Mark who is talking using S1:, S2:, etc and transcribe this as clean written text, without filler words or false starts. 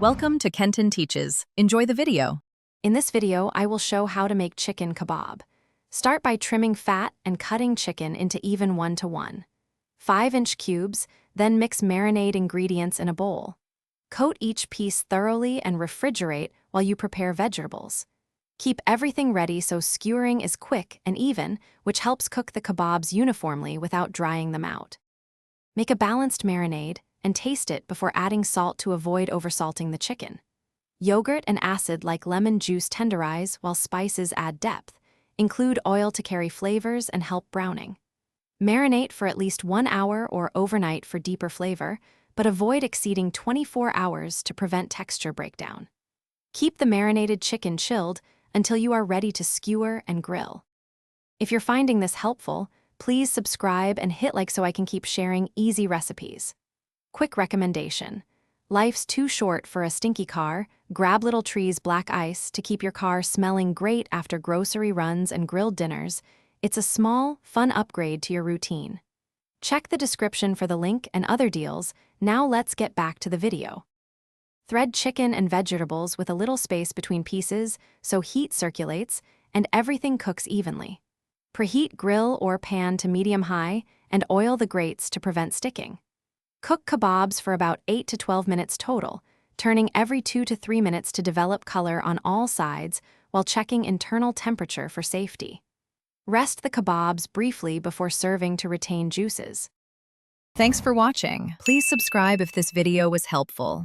S1: Welcome to Kenton Teaches. Enjoy the video.
S2: In this video, I will show how to make chicken kebab. Start by trimming fat and cutting chicken into even 1-to-1. 5-inch cubes, then mix marinade ingredients in a bowl. Coat each piece thoroughly and refrigerate while you prepare vegetables. Keep everything ready so skewering is quick and even, which helps cook the kebabs uniformly without drying them out. Make a balanced marinade and taste it before adding salt to avoid oversalting the chicken. Yogurt and acid like lemon juice tenderize while spices add depth. Include oil to carry flavors and help browning. Marinate for at least 1 hour or overnight for deeper flavor, but avoid exceeding 24 hours to prevent texture breakdown. Keep the marinated chicken chilled until you are ready to skewer and grill. If you're finding this helpful, please subscribe and hit like so I can keep sharing easy recipes. Quick recommendation. Life's too short for a stinky car. Grab Little Tree's black ice to keep your car smelling great after grocery runs and grilled dinners. It's a small, fun upgrade to your routine. Check the description for the link and other deals. Now let's get back to the video. Thread chicken and vegetables with a little space between pieces so heat circulates and everything cooks evenly. Preheat grill or pan to medium-high and oil the grates to prevent sticking. Cook kebabs for about 8 to 12 minutes total, turning every 2 to 3 minutes to develop color on all sides while checking internal temperature for safety. Rest the kebabs briefly before serving to retain juices.
S1: Thanks for watching. Please subscribe if this video was helpful.